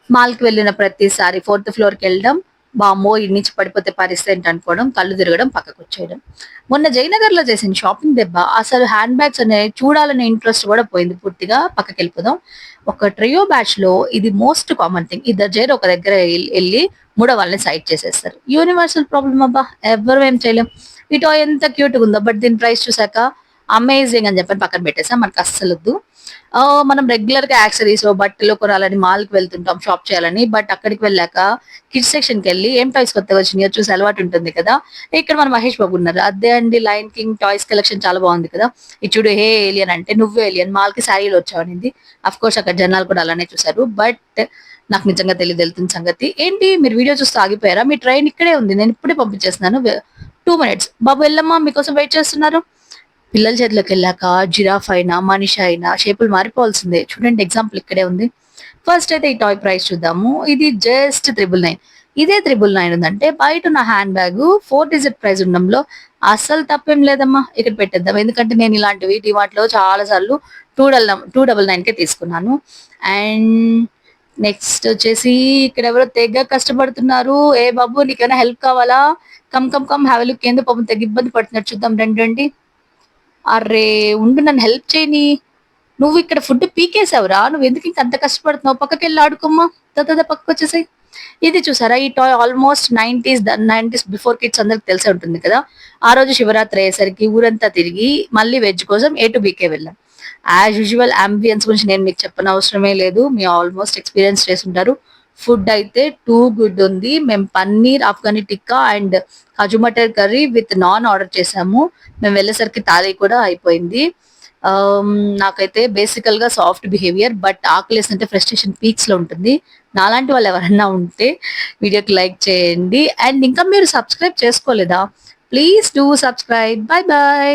మాల్‌కి వెళ్ళిన ప్రతిసారి ఫోర్త్ ఫ్లోర్‌కి వెళ్ళడం, వామ్మో! ఈడ నుంచి పడిపోతే పరిస్థితి ఏంటి అనుకోవడం, కళ్ళు తిరగడం, పక్కకొచ్చేయడం. మొన్న జయనగర్‌లో చేసిన షాపింగ్ దెబ్బ అసలు హ్యాండ్ బ్యాగ్స్ అనేవి చూడాలనే ఇంట్రెస్ట్ కూడా పోయింది పూర్తిగా. పక్కకెళ్ళిపోదాం. ఒక ట్రియో బ్యాచ్‌లో ఇది మోస్ట్ కామన్ థింగ్. ఇద్దరు చేరి ఒక దగ్గర ఎళ్లి మూడో వాళ్ళని సైడ్ చేసేస్తారు. యూనివర్సల్ ప్రాబ్లమ్ అబ్బా! ఎవ్వరం ఏం చేయలేం. ఈ టాయ్ ఎంత క్యూట్‌గా ఉందో. బట్ దీని ప్రైస్ చూసాక అమేజింగ్ అని చెప్పని పక్కన పెట్టేసాం. మనకు అస్సలొద్దు. మనం రెగ్యులర్‌గా యాక్సెసరీసో, బట్టలో కొనాలని మాల్‌కి వెళ్తుంటాం షాప్ చేయాలని. బట్ అక్కడికి వెళ్ళాక కిడ్స్ సెక్షన్‌కెళ్ళి ఏం టాయ్స్ కొత్తగా వచ్చినాయో చూసే అలవాటు ఉంటుంది కదా! ఇక్కడ మన మహేష్ బాబు ఉన్నారు. అదే అండి 'లయన్ కింగ్' టాయ్స్ కలెక్షన్ చాలా బాగుంది కదా! ఇది చూడు హే ఏలియన్ అంటే నువ్వే ఏలియన్ మాల్‌కి శారీలో వచ్చావనింది. అఫ్‌కోర్స్ అక్కడ జనాలు కూడా అలానే చూసారు. బట్ నాకు నిజంగా తెలీదు వెళ్తున్న సంగతి. ఏంటి మీరు వీడియో చూస్తూ ఆగిపోయారా? మీ ట్రైన్ ఇక్కడే ఉంది. నేను ఇప్పుడే పంపించేస్తున్నాను. 2 మినిట్స్. బాబు ఎళ్ళమ్మా మీకోసం వెయిట్ చేస్తున్నారు. పిల్లల చేతిలోకెళ్ళాక జిరాఫ్ అయినా, మనిషి అయినా షేపులు మారిపోవాల్సిందే. చూడండి ఎగ్జాంపుల్ ఇక్కడే ఉంది. ఫస్ట్ అయితే ఈ టాయ్ ప్రైస్ చూద్దాము. ఇది జస్ట్ 999. ఇదే 999 ఉందంటే బయటున్న హ్యాండ్ బ్యాగు 4 డిజిట్ ప్రైస్ ఉండంలో అస్సలు తప్పేం లేదమ్మా. ఇక్కడ పెట్టేద్దాం. ఎందుకంటే నేను ఇలాంటివి డీమార్ట్‌లో చాలా సార్లు 299కే తీసుకున్నాను. అండ్ నెక్స్ట్ వచ్చేసి ఇక్కడెవరో తెగ కష్టపడుతున్నారు. ఏ బాబు నీకేమైనా హెల్ప్ కావాలా? Come come come have a look ఏందో పాపం తెగ ఇబ్బంది పడుతున్నారు చూద్దాం రండి రండి. అర్రే! ఉండు నన్ను హెల్ప్ చేయనీ. నువ్విక్కడ ఫుడ్ పీకేసావురా! నువ్వెందుకు ఇంక అంత కష్టపడుతున్నావు? పక్కకెళ్ళి ఆడుకోమ్మా. పక్కకొచ్చేసేయ్. ఇది చూసారా? ఈ టాయ్ ఆల్‌మోస్ట్ 90స్ బిఫోర్ కిడ్స్ అందరికి తెలిసే ఉంటుంది కదా! ఆ రోజు శివరాత్రి అయ్యేసరికి ఊరంతా తిరిగి మళ్ళీ వెజ్ కోసం ఏ టు బీకే వెళ్ళాం. యాజ్ యూజువల్ అంబియన్స్ గురించి నేను మీకు చెప్పనవసరమే లేదు. మీరు ఆల్‌మోస్ట్ ఎక్స్‌పీరియన్స్ చేసుంటారు. ఫుడ్ అయితే టూ గుడ్ ఉంది. మేము paneer Afghani tikka and kaju matar curry with non order చేసాము. మేము వెళ్ళేసరికి తాళి కూడా అయిపోయింది. నాకైతే బేసికల్‌గా సాఫ్ట్ బిహేవియర్. బట్ ఆకలేస్తుంటే ఫ్రస్ట్రేషన్ పీక్స్‌లో ఉంటుంది. నాలాంటి వాళ్ళు ఎవరైనా ఉంటే వీడియోకి లైక్ చేయండి. అండ్ ఇంకా మీరు సబ్స్క్రైబ్ చేసుకోలేదా? Please do subscribe. Bye by.